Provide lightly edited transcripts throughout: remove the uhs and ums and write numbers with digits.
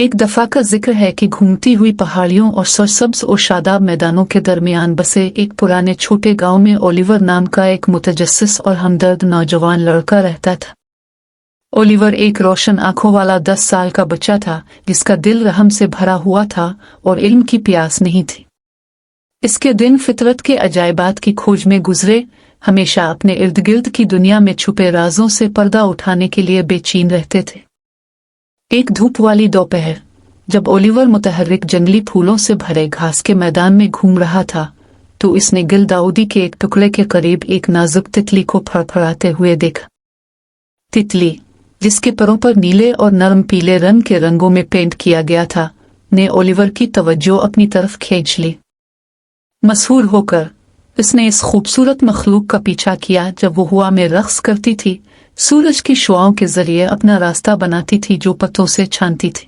एक दफा का जिक्र है कि घूमती हुई पहाड़ियों और सरसब्ज और शादाब मैदानों के दरमियान बसे एक पुराने छोटे गांव में ओलिवर नाम का एक मुतजस्सिस और हमदर्द नौजवान लड़का रहता था। ओलिवर एक रोशन आंखों वाला 10 साल का बच्चा था जिसका दिल रहम से भरा हुआ था और इल्म की प्यास नहीं थी। इसके दिन फितरत के अजायबात की खोज में गुजरे, हमेशा अपने इर्द गिर्द की दुनिया में छुपे राजों से पर्दा उठाने के लिए बेचैन रहते थे। एक धूप वाली दोपहर, जब ओलिवर मुतहर्रिक जंगली फूलों से भरे घास के मैदान में घूम रहा था, तो इसने गिलदाउदी के एक टुकड़े के करीब एक नाजुक तितली को फड़फड़ाते हुए देखा। तितली, जिसके परों पर नीले और नरम पीले रंग के रंगों में पेंट किया गया था, ने ओलिवर की तवज्जो अपनी तरफ खींच ली। मशहूर होकर उसने इस खूबसूरत मखलूक का पीछा किया जब वो हवा में रक्स करती थी, सूरज की शुआओं के जरिए अपना रास्ता बनाती थी जो पत्तों से छानती थी।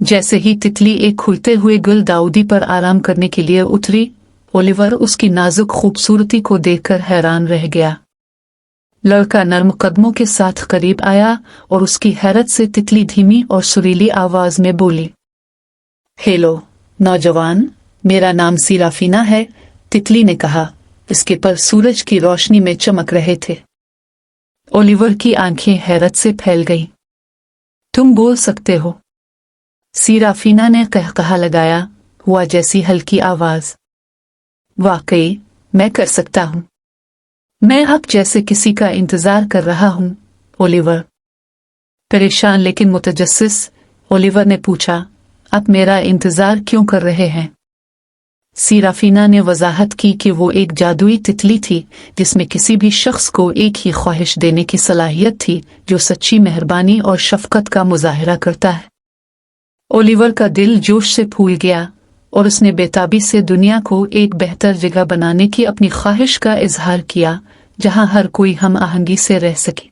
जैसे ही तितली एक खुलते हुए गुलदाउदी पर आराम करने के लिए उतरी, ओलिवर उसकी नाजुक खूबसूरती को देखकर हैरान रह गया। लड़का नर्म कदमों के साथ करीब आया और उसकी हैरत से तितली धीमी और सुरीली आवाज में बोली, हेलो नौजवान, मेरा नाम सीराफीना है, तितली ने कहा, इसके पर सूरज की रोशनी में चमक रहे थे। ओलिवर की आंखें हैरत से फैल गईं। तुम बोल सकते हो? सीराफीना ने कहकहा लगाया, हुआ जैसी हल्की आवाज। वाकई मैं कर सकता हूं। मैं आप जैसे किसी का इंतजार कर रहा हूं, ओलिवर। परेशान लेकिन मुतजस्सिस, ओलिवर ने पूछा, आप मेरा इंतजार क्यों कर रहे हैं? सीराफीना ने वजाहत की कि वो एक जादुई तितली थी जिसमें किसी भी शख्स को एक ही ख्वाहिश देने की सलाहियत थी जो सच्ची मेहरबानी और शफकत का मुजाहिरा करता है। ओलिवर का दिल जोश से फूल गया और उसने बेताबी से दुनिया को एक बेहतर जगह बनाने की अपनी ख्वाहिश का इजहार किया जहां हर कोई हम आहंगी से रह सके।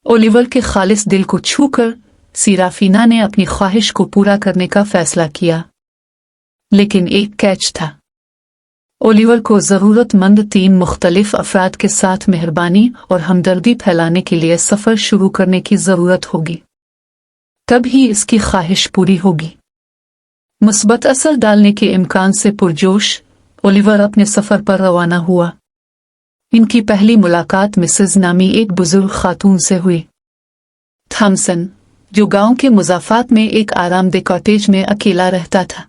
ओलिवर के खालिस दिल को छूकर सीराफीना ने अपनी ख्वाहिश को पूरा करने का फैसला किया, लेकिन एक कैच था। ओलिवर को ज़रूरतमंद 3 मुख्तलिफ अफराद के साथ मेहरबानी और हमदर्दी फैलाने के लिए सफ़र शुरू करने की ज़रूरत होगी, तब ही इसकी ख्वाहिश पूरी होगी। मुस्बत असर डालने के इम्कान से पुरजोश ओलिवर अपने सफ़र पर रवाना हुआ। इनकी पहली मुलाकात मिसेज नामी एक बुजुर्ग खातून से हुई। थॉमसन, जो गांव के मुज़ाफ़ात में एक आरामदेह कॉटेज में अकेला रहता था।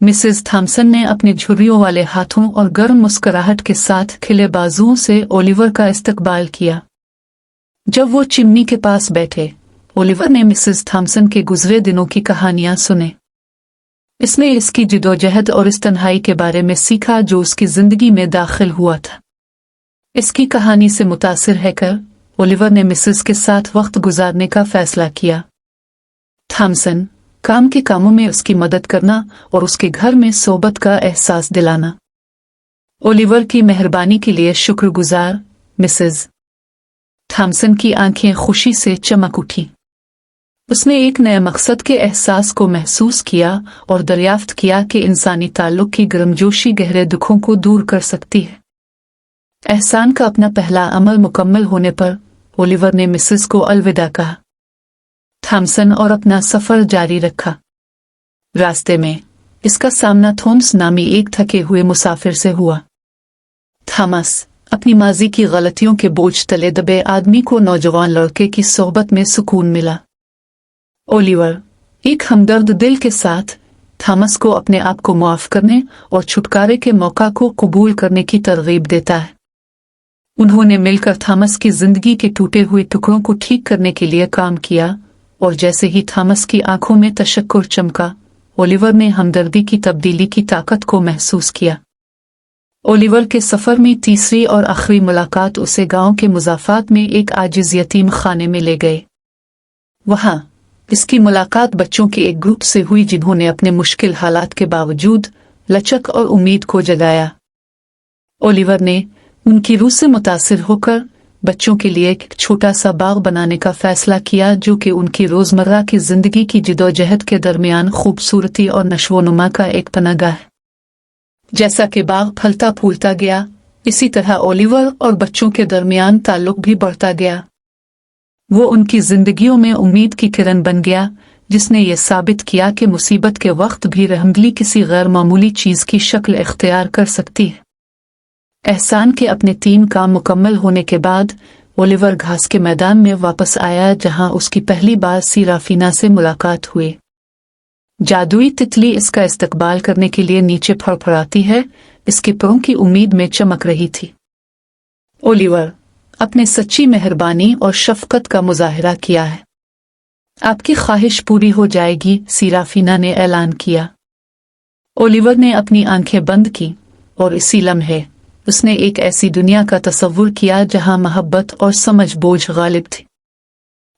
मिसेस थॉमसन ने अपने झुर्रियों वाले हाथों और गर्म मुस्कुराहट के साथ खिले बाजुओं से ओलिवर का इस्तकबाल किया। जब वो चिमनी के पास बैठे, ओलिवर ने मिसेस थॉमसन के गुजरे दिनों की कहानियां सुने। इसने इसकी जिदोजहद और इस तन्हाई के बारे में सीखा जो उसकी जिंदगी में दाखिल हुआ था। इसकी कहानी से मुतासिर रहकर ओलिवर ने मिसेस के साथ वक्त गुजारने का फैसला किया। थॉमसन, काम के कामों में उसकी मदद करना और उसके घर में सोबत का एहसास दिलाना। ओलिवर की मेहरबानी के लिए शुक्रगुजार मिसेस थॉमसन की आंखें खुशी से चमक उठी। उसने एक नए मकसद के एहसास को महसूस किया और दरियाफ्त किया कि इंसानी ताल्लुक की गर्मजोशी गहरे दुखों को दूर कर सकती है। एहसान का अपना पहला अमल मुकम्मल होने पर ओलिवर ने मिसेस को अलविदा कहा। थॉमसन और अपना सफर जारी रखा। रास्ते में इसका सामना थॉमस नामी एक थके हुए मुसाफिर से हुआ। थॉमस, अपनी माजी की गलतियों के बोझ तले दबे आदमी को नौजवान लड़के की सोहबत में सुकून मिला। ओलिवर, एक हमदर्द दिल के साथ थॉमस को अपने आप को माफ करने और छुटकारे के मौका को कबूल करने की तरगीब देता है। उन्होंने मिलकर थॉमस की जिंदगी के टूटे हुए टुकड़ों को ठीक करने के लिए काम किया और जैसे ही थॉमस की आंखों में तशक्कुर चमका, ओलिवर ने हमदर्दी की तब्दीली की ताकत को महसूस किया। ओलिवर के सफर में तीसरी और आखिरी मुलाकात उसे गांव के मुज़ाफ़ात में एक आजिज़ यतीम खाने में ले गए। वहां इसकी मुलाकात बच्चों के एक ग्रुप से हुई जिन्होंने अपने मुश्किल हालात के बावजूद लचक और उम्मीद को जगाया। ओलिवर ने उनकी रूह से मुतासिर होकर बच्चों के लिए एक छोटा सा बाग बनाने का फैसला किया जो कि उनकी रोजमर्रा की जिंदगी की जिदोजहद के दरमियान खूबसूरती और नशोनुमा का एक पनाहगाह है। जैसा कि बाग फलता फूलता गया, इसी तरह ओलिवर और बच्चों के दरमियान ताल्लुक भी बढ़ता गया। वो उनकी जिंदगियों में उम्मीद की किरण बन गया, जिसने ये साबित किया कि मुसीबत के वक्त भी रहमदिली किसी गैर मामूली चीज की शक्ल इख्तियार कर सकती है। एहसान के अपने 3 काम मुकम्मल होने के बाद ओलिवर घास के मैदान में वापस आया, जहां उसकी पहली बार सीराफीना से मुलाकात हुई। जादुई तितली इसका इस्तकबाल करने के लिए नीचे फड़फड़ाती है, इसके परों की उम्मीद में चमक रही थी। ओलिवर, अपने सच्ची मेहरबानी और शफकत का मुजाहिरा किया है। आपकी ख्वाहिश पूरी हो जाएगी, सीराफीना ने ऐलान किया। ओलिवर ने अपनी आंखें बंद की और इसी लम्हे उसने एक ऐसी दुनिया का तसव्वुर किया जहां मोहब्बत और समझ बोझ गालिब थी।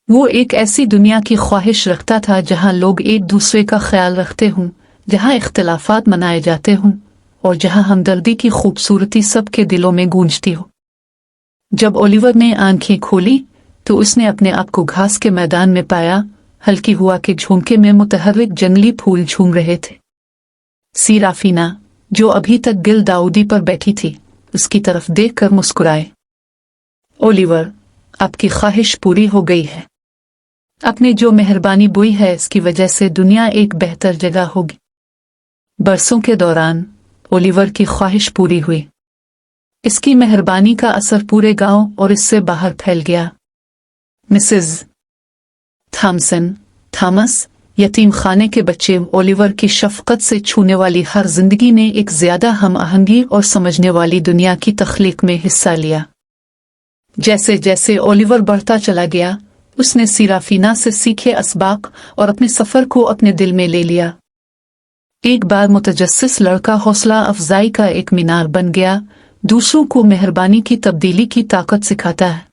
वो एक ऐसी दुनिया की ख्वाहिश रखता था जहां लोग एक दूसरे का ख्याल रखते हों, जहां इख्तिलाफात मनाए जाते हों और जहां हमदर्दी की खूबसूरती सबके दिलों में गूंजती हो। जब ओलिवर ने आंखें खोली तो उसने अपने आप को घास के मैदान में पाया। हल्की हुआ के झोंके में मुतहर्रिक जंगली फूल झूम रहे थे। सीराफीना, जो अभी तक गिल दाऊदी पर बैठी थी, उसकी तरफ देखकर मुस्कुराए। ओलिवर, आपकी ख्वाहिश पूरी हो गई है। आपने जो मेहरबानी बोई है, इसकी वजह से दुनिया एक बेहतर जगह होगी। बरसों के दौरान ओलिवर की ख्वाहिश पूरी हुई। इसकी मेहरबानी का असर पूरे गांव और इससे बाहर फैल गया। मिसेस थॉमस, यतीम खाने के बच्चे ओलिवर की शफकत से छूने वाली हर जिंदगी ने एक ज्यादा हम आहंगी और समझने वाली दुनिया की तख्लीक में हिस्सा लिया। जैसे जैसे ओलिवर बढ़ता चला गया, उसने सीराफीना से सीखे असबाक और अपने सफर को अपने दिल में ले लिया। एक बार मुतजस्सिस लड़का हौसला अफजाई का एक मीनार बन गया, दूसरों को मेहरबानी की तब्दीली की ताकत सिखाता है।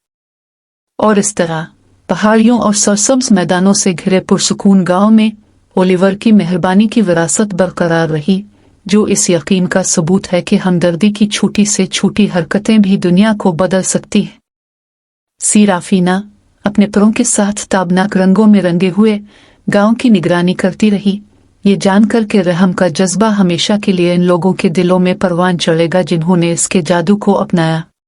और इस तरह पहाड़ियों और सरसब्ज मैदानों से घिरे पुरसुकून गांव में ओलिवर की मेहरबानी की विरासत बरकरार रही, जो इस यकीन का सबूत है कि हमदर्दी की छोटी से छोटी हरकतें भी दुनिया को बदल सकती हैं। सीराफीना अपने परों के साथ ताबनाक रंगों में रंगे हुए गांव की निगरानी करती रही, ये जानकर के रहम का जज्बा हमेशा के लिए इन लोगों के दिलों में परवान चढ़ेगा जिन्होंने इसके जादू को अपनाया।